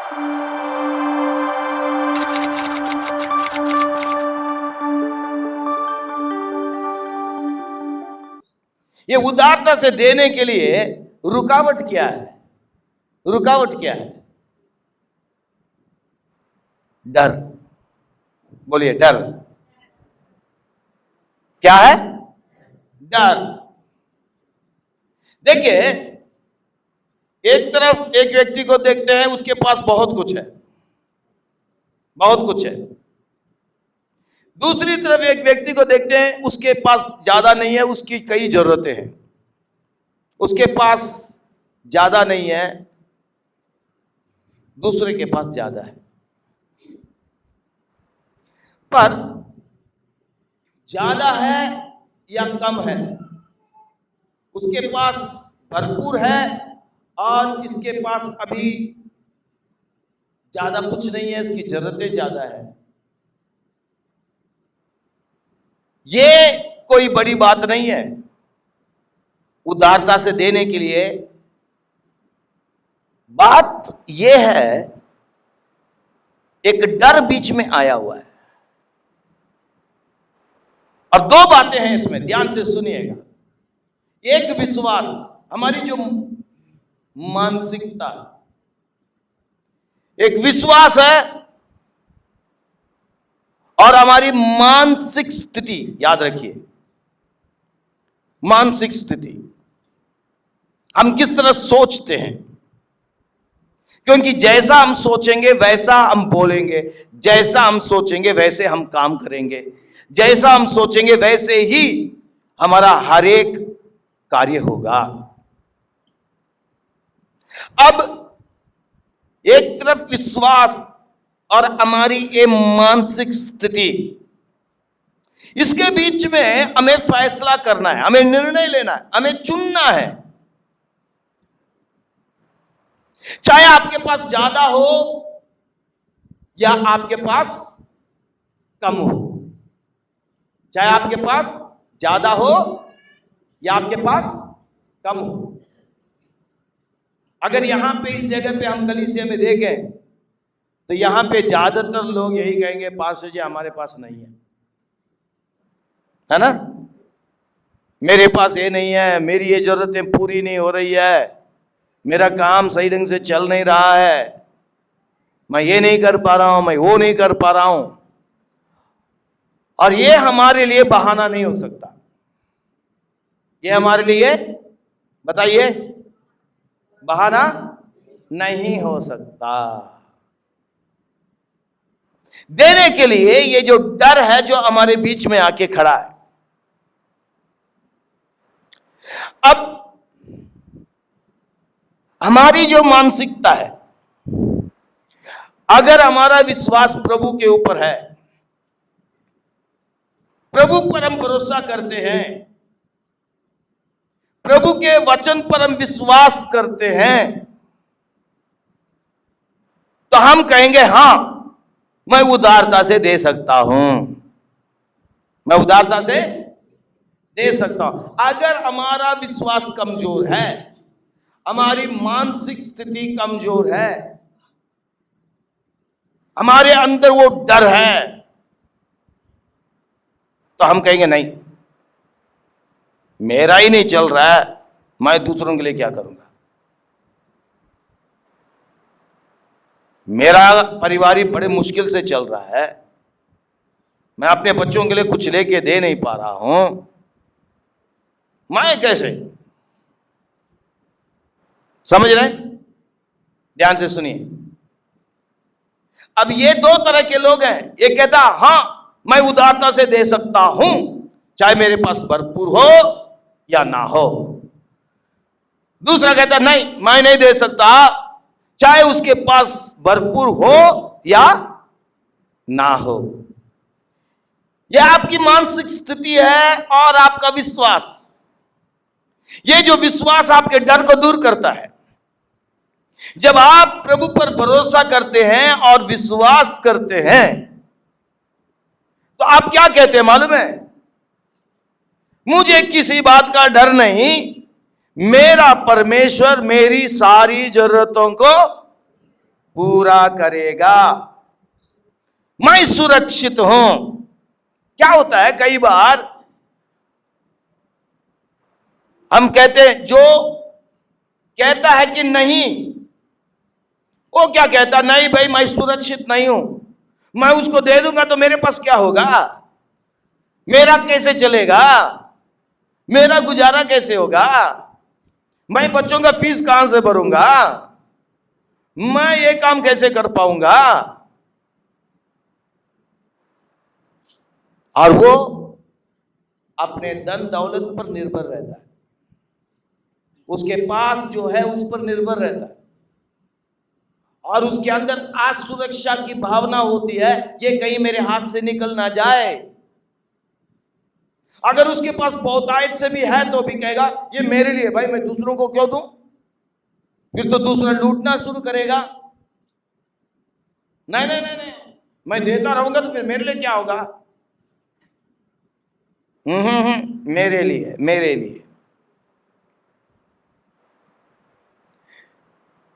ये उदारता से देने के लिए रुकावट क्या है? रुकावट क्या है? डर। बोलिए, डर क्या है? डर। देखिए, एक तरफ एक व्यक्ति को देखते हैं, उसके पास बहुत कुछ है, बहुत कुछ है। दूसरी तरफ एक व्यक्ति को देखते हैं, उसके पास ज्यादा नहीं है, उसकी कई जरूरतें हैं। उसके पास ज्यादा नहीं है, दूसरे के पास ज्यादा है। पर ज्यादा है या कम है, उसके पास भरपूर है और इसके पास अभी ज्यादा कुछ नहीं है, इसकी जरूरतें ज्यादा है। ये कोई बड़ी बात नहीं है। उदारता से देने के लिए बात यह है, एक डर बीच में आया हुआ है। और दो बातें हैं इसमें, ध्यान से सुनिएगा। एक विश्वास, हमारी जो मानसिकता, एक विश्वास है, और हमारी मानसिक स्थिति, याद रखिए, मानसिक स्थिति, हम किस तरह सोचते हैं। क्योंकि जैसा हम सोचेंगे वैसा हम बोलेंगे, जैसा हम सोचेंगे वैसे हम काम करेंगे, जैसा हम सोचेंगे वैसे ही हमारा हर एक कार्य होगा। अब एक तरफ विश्वास और हमारी ये मानसिक स्थिति, इसके बीच में हमें फैसला करना है, हमें निर्णय लेना है, हमें चुनना है। चाहे आपके पास ज्यादा हो या आपके पास कम हो, चाहे आपके पास ज्यादा हो या आपके पास कम हो। अगर यहां पे इस जगह पे हम कलीसिया में देखें तो यहां पे ज्यादातर लोग यही कहेंगे, पास्टर जी हमारे पास नहीं है ना, मेरे पास ये नहीं है, मेरी ये जरूरतें पूरी नहीं हो रही है, मेरा काम सही ढंग से चल नहीं रहा है, मैं ये नहीं कर पा रहा हूं, मैं वो नहीं कर पा रहा हूं। और ये हमारे लिए बहाना नहीं हो सकता। ये हमारे लिए, बताइए, बहाना नहीं हो सकता। देने के लिए ये जो डर है जो हमारे बीच में आके खड़ा है। अब हमारी जो मानसिकता है, अगर हमारा विश्वास प्रभु के ऊपर है, प्रभु पर हम भरोसा करते हैं, प्रभु के वचन पर हम विश्वास करते हैं, तो हम कहेंगे हां, मैं उदारता से दे सकता हूं, मैं उदारता से दे सकता हूं। अगर हमारा विश्वास कमजोर है, हमारी मानसिक स्थिति कमजोर है, हमारे अंदर वो डर है, तो हम कहेंगे नहीं, मेरा ही नहीं चल रहा है, मैं दूसरों के लिए क्या करूंगा, मेरा परिवार ही बड़े मुश्किल से चल रहा है, मैं अपने बच्चों के लिए कुछ लेके दे नहीं पा रहा हूं, मैं कैसे। समझ रहे हैं? ध्यान से सुनिए। अब ये दो तरह के लोग हैं। एक कहता हां, मैं उदारता से दे सकता हूं, चाहे मेरे पास भरपूर हो या ना हो। दूसरा कहता नहीं, मैं नहीं दे सकता, चाहे उसके पास भरपूर हो या ना हो। यह आपकी मानसिक स्थिति है और आपका विश्वास। यह जो विश्वास आपके डर को दूर करता है। जब आप प्रभु पर भरोसा करते हैं और विश्वास करते हैं, तो आप क्या कहते हैं मालूम है? मुझे किसी बात का डर नहीं, मेरा परमेश्वर मेरी सारी जरूरतों को पूरा करेगा। मैं सुरक्षित हूं। क्या होता है, कई बार हम कहते हैं, जो कहता है कि नहीं, वो क्या कहता, नहीं भाई मैं सुरक्षित नहीं हूं, मैं उसको दे दूंगा तो मेरे पास क्या होगा, मेरा कैसे चलेगा, मेरा गुजारा कैसे होगा, मैं बच्चों का फीस कहां से भरूंगा, मैं ये काम कैसे कर पाऊंगा। और वो अपने धन दौलत पर निर्भर रहता है, उसके पास जो है उस पर निर्भर रहता है, और उसके अंदर असुरक्षा की भावना होती है, ये कहीं मेरे हाथ से निकल ना जाए। अगर उसके पास बहुतायत से भी है तो भी कहेगा ये मेरे लिए, भाई मैं दूसरों को क्यों दूं, फिर तो दूसरा लूटना शुरू करेगा। नहीं नहीं नहीं नहीं, मैं देता रहूंगा तो फिर मेरे लिए क्या होगा। मेरे लिए, मेरे लिए।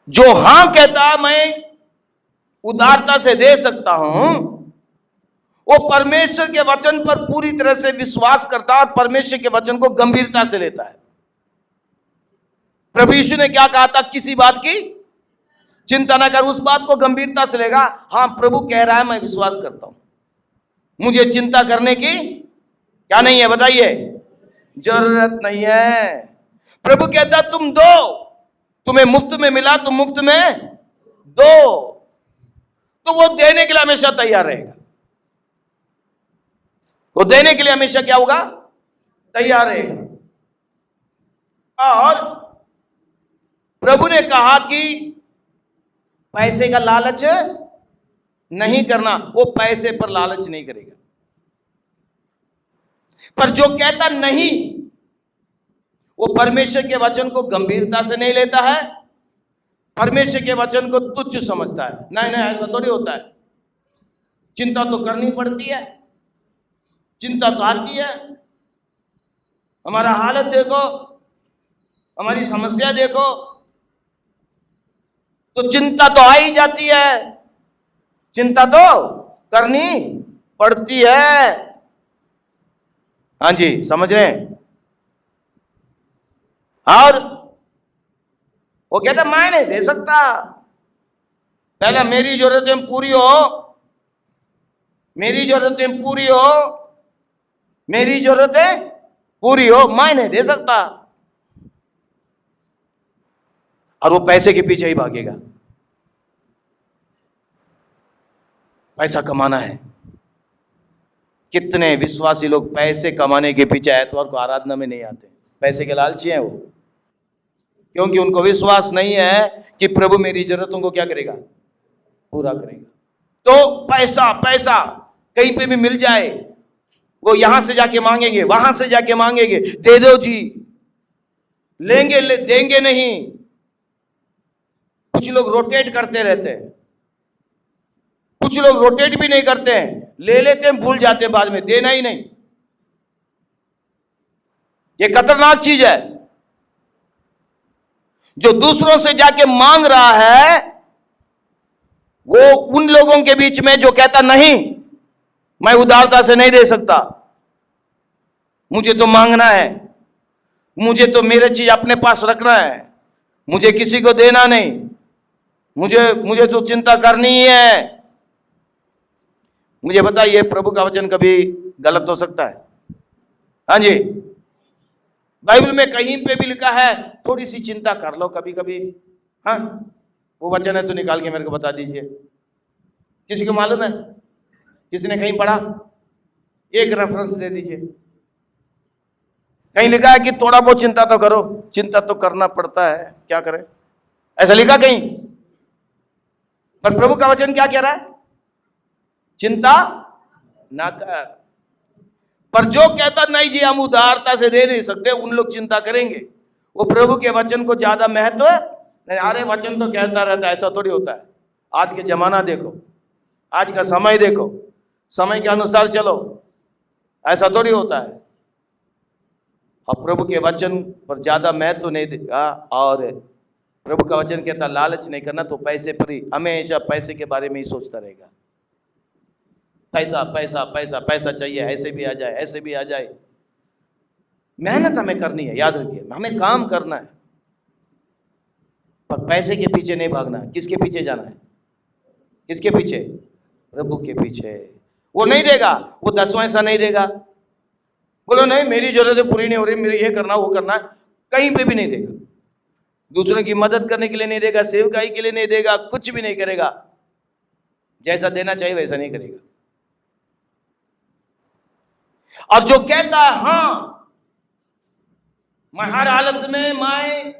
जो हां कहता मैं उदारता से दे सकता हूं, वो परमेश्वर के वचन पर पूरी तरह से विश्वास करता है और परमेश्वर के वचन को गंभीरता से लेता है। प्रभु यीशु ने क्या कहा था, किसी बात की चिंता ना कर, उस बात को गंभीरता से लेगा। हां, प्रभु कह रहा है, मैं विश्वास करता हूं, मुझे चिंता करने की क्या नहीं है, बताइए, जरूरत नहीं है। प्रभु कहता तुम दो, तुम्हें मुफ्त में मिला, तुम मुफ्त में दो, तो वो देने के लिए हमेशा तैयार रहेगा। वो देने के लिए हमेशा क्या होगा, तैयार रहेगा। और प्रभु ने कहा कि पैसे का लालच नहीं करना, वो पैसे पर लालच नहीं करेगा। पर जो कहता नहीं, वो परमेश्वर के वचन को गंभीरता से नहीं लेता है, परमेश्वर के वचन को तुच्छ समझता है। नहीं नहीं, ऐसा थोड़ी होता है, चिंता तो करनी पड़ती है, चिंता तो आती है। हमारा हालत देखो, हमारी समस्या देखो, तो चिंता तो आ ही जाती है, चिंता तो करनी पड़ती है। हाँ जी, समझ रहे हैं। और वो कहता मैं नहीं दे सकता, पहले मेरी जरूरतें पूरी हो, मेरी जरूरतें पूरी हो, मेरी जरूरतें पूरी हो, मैं नहीं दे सकता। और वो पैसे के पीछे ही भागेगा, पैसा कमाना है। कितने विश्वासी लोग पैसे कमाने के पीछे एतवार को आराधना में नहीं आते, पैसे के लालची हैं वो, क्योंकि उनको विश्वास नहीं है कि प्रभु मेरी जरूरतों को क्या करेगा, पूरा करेगा। तो पैसा पैसा कहीं पे भी मिल जाए, वो यहां से जाके मांगेंगे, वहां से जाके मांगेंगे, दे दो जी, लेंगे देंगे नहीं। कुछ लोग रोटेट करते रहते हैं, कुछ लोग रोटेट भी नहीं करते हैं, ले लेते हैं, भूल जाते हैं बाद में, देना ही नहीं। ये खतरनाक चीज है। जो दूसरों से जाके मांग रहा है, वो उन लोगों के बीच में जो कहता नहीं, मैं उदारता से नहीं दे सकता, मुझे तो मांगना है, मुझे तो मेरे चीज अपने पास रखना है, मुझे किसी को देना नहीं, मुझे तो चिंता करनी ही है। मुझे बताइए, प्रभु का वचन कभी गलत हो सकता है? हाँ जी, बाइबल में कहीं पे भी लिखा है थोड़ी सी चिंता कर लो कभी कभी। हाँ, वो वचन है तो निकाल के मेरे को बता दीजिए। किसी को मालूम है? किसी ने कहीं पढ़ा? एक रेफरेंस दे दीजिए। कहीं लिखा है कि थोड़ा बहुत चिंता तो करो? चिंता तो करना पड़ता है, क्या करें, ऐसा लिखा कहीं? पर प्रभु का वचन क्या कह रहा है? चिंता ना कर। पर जो कहता नहीं जी हम उदारता से दे नहीं सकते, उन लोग चिंता करेंगे। वो प्रभु के वचन को ज्यादा महत्व नहीं, अरे वचन तो कहता रहता है, ऐसा थोड़ी होता है। आज के जमाना देखो, आज का समय देखो, समय के अनुसार चलो, ऐसा थोड़ी होता है। अब प्रभु के वचन पर ज्यादा महत्व नहीं देगा और प्रभु का वचन कहता लालच नहीं करना, तो पैसे पर ही हमेशा पैसे के बारे में ही सोचता रहेगा। पैसा पैसा पैसा पैसा चाहिए, ऐसे भी आ जाए ऐसे भी आ जाए। मेहनत हमें करनी है, याद रखिए, हमें काम करना है, पर पैसे के पीछे नहीं भागना है। किसके पीछे जाना है? किसके पीछे? प्रभु के पीछे। वो नहीं देगा, वो 10वां हिस्सा नहीं देगा। बोलो नहीं मेरी जरूरतें पूरी नहीं हो रही, मेरे ये करना वो करना, कहीं पे भी नहीं देगा। दूसरों की मदद करने के लिए नहीं देगा, सेवकाई के लिए नहीं देगा, कुछ भी नहीं करेगा। जैसा देना चाहिए वैसा नहीं करेगा। और जो कहता है हाँ मैं हर हालत में मैं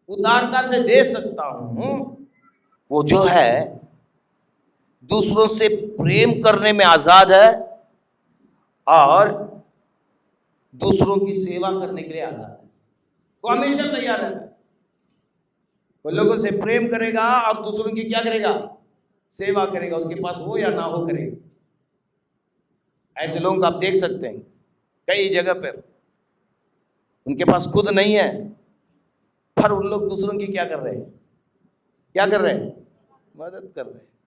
उदारता से दे सकता हूं, वो जो है दूसरों से प्रेम करने में आजाद है और दूसरों की सेवा करने के लिए आजाद है। वो हमेशा तैयार रहता है। वो लोगों से प्रेम करेगा और दूसरों की क्या करेगा? सेवा करेगा, उसके पास हो या ना हो करेगा। ऐसे लोगों को आप देख सकते हैं कई जगह पर, उनके पास खुद नहीं है, पर उन लोग दूसरों की क्या कर रहे हैं? क्या कर रहे हैं? मदद कर रहे हैं।